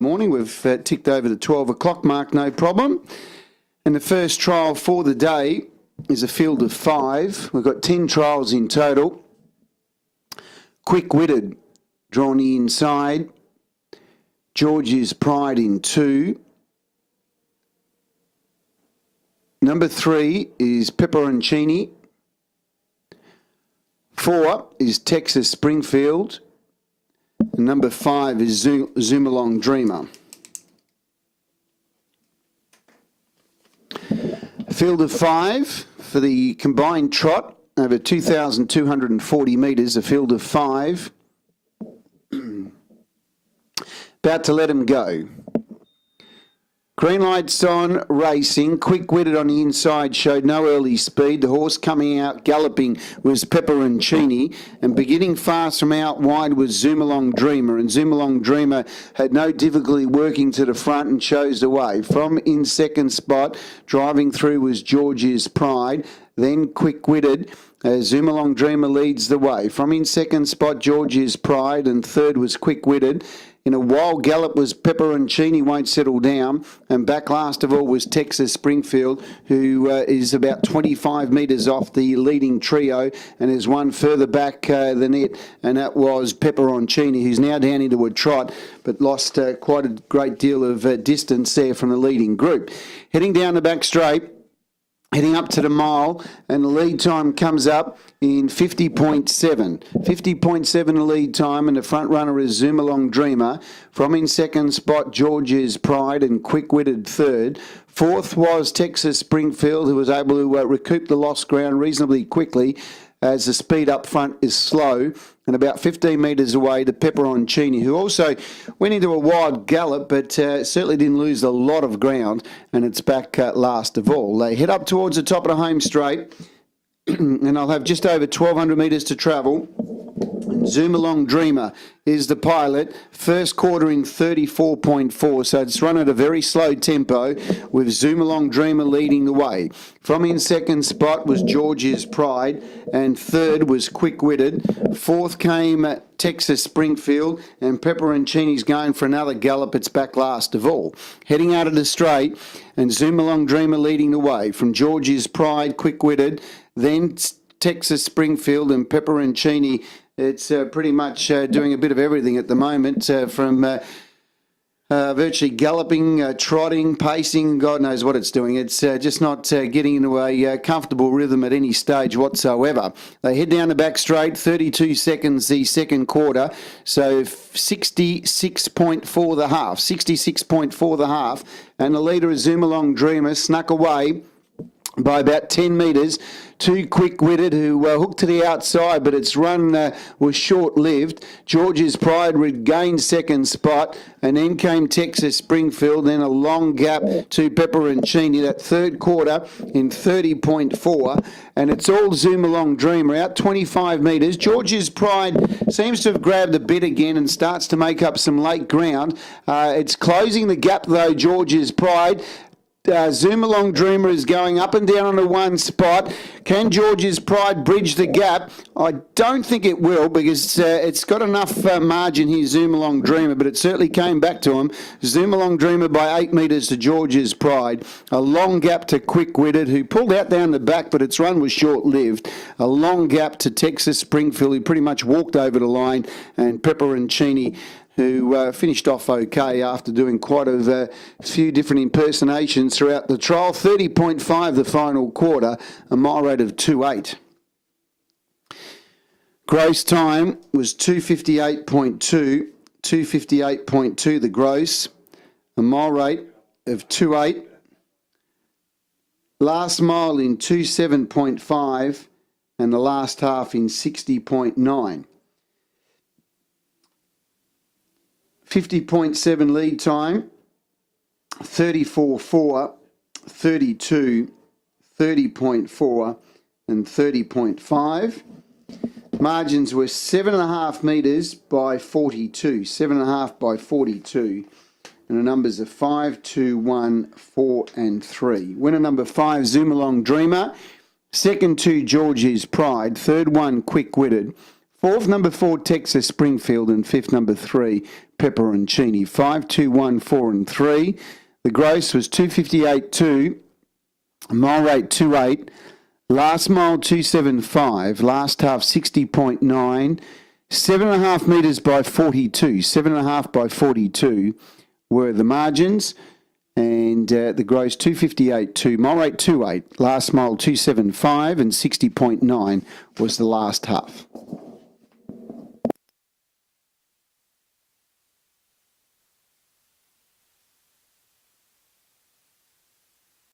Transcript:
Morning. We've ticked over the 12 o'clock mark, no problem. And the first trial for the day is a field of 5. We've got 10 trials in total. Quick-Witted, drawn the inside. George's Pride in 2. Number 3 is Pepperoncini. 4 is Texas Springfield. And number 5 is Zoomalong Dreamer. Field of 5 for the combined trot over 2,240 metres, a field of 5. About to let him go. Green lights on, racing. Quick-Witted on the inside showed no early speed. The horse coming out galloping was Pepperoncini, and beginning fast from out wide was Zoomalong Dreamer. And Zoomalong Dreamer had no difficulty working to the front and chose away. From in second spot, driving through was George's Pride. Then Quick-Witted. Zoomalong Dreamer leads the way. From in second spot, George's Pride, and third was Quick-Witted. In a wild gallop was Pepperoncini, won't settle down. And back last of all was Texas Springfield, who is about 25 metres off the leading trio and is one further back than it. And that was Pepperoncini, who's now down into a trot, but lost quite a great deal of distance there from the leading group. Heading down the back straight, heading up to the mile, and the lead time comes up in 50.7. 50.7 the lead time, and the front runner is Zoomalong Dreamer. From in second spot, George's Pride, and Quick-Witted third. Fourth was Texas Springfield, who was able to recoup the lost ground reasonably quickly, as the speed up front is slow. And about 15 metres away to Pepperoncini, who also went into a wild gallop, but certainly didn't lose a lot of ground, and it's back last of all. They head up towards the top of the home straight, and I'll have just over 1,200 metres to travel. Zoomalong Dreamer is the pilot. First quarter in 34.4, so it's run at a very slow tempo with Zoomalong Dreamer leading the way. From in second spot was George's Pride, and third was Quick-Witted. Fourth came Texas Springfield, and Pepperoncini's going for another gallop. It's back last of all. Heading out of the straight, and Zoomalong Dreamer leading the way. From George's Pride, Quick-Witted, then Texas Springfield, and Pepperoncini. It's pretty much doing a bit of everything at the moment, from virtually galloping, trotting, pacing, God knows what it's doing. It's just not getting into a comfortable rhythm at any stage whatsoever. They head down the back straight, 32 seconds the second quarter, so 66.4 the half, 66.4 the half, and the leader is Zoomalong Dreamer, snuck away by about 10 metres to Quick-Witted, who hooked to the outside, but its run was short-lived. George's Pride regained second spot, and then came Texas Springfield, then a long gap to Pepperoncini. That third quarter in 30.4, and it's all Zoomalong Dreamer out 25 metres. George's Pride seems to have grabbed a bit again and starts to make up some late ground. It's closing the gap though, George's Pride. Zoomalong Dreamer is going up and down on the one spot. Can George's Pride bridge the gap? I don't think it will, because it's got enough margin here, Zoomalong Dreamer, but it certainly came back to him. Zoomalong Dreamer by 8 metres to George's Pride. A long gap to Quick-Witted, who pulled out down the back, but its run was short-lived. A long gap to Texas Springfield, who pretty much walked over the line, and Pepperoncini, who finished off okay after doing quite a few different impersonations throughout the trial. 30.5 the final quarter, a mile rate of 2.8. Gross time was 2:58.2, 2:58.2 the gross, a mile rate of 2.8. Last mile in 2:7.5, and the last half in 60.9. 50.7 lead time, 34.4, 32, 30.4 and 30.5. Margins were 7.5 metres by 42, 7.5 by 42. And the numbers are 5, 2, 1, 4 and 3. Winner number 5, Zoomalong Dreamer. Second 2, George's Pride. Third 1, Quick-Witted. Fourth, number 4, Texas Springfield, and fifth, number 3, Pepperoncini. 5, 2, 1, 4 and 3. The gross was 258.2. Mile rate 2.8. Last mile 2.75. Last half 60.9. 7.5 metres by 42. 7.5 by 42 were the margins. And the gross 258.2, mile rate 2.8, last mile 2.75 and 60.9 was the last half.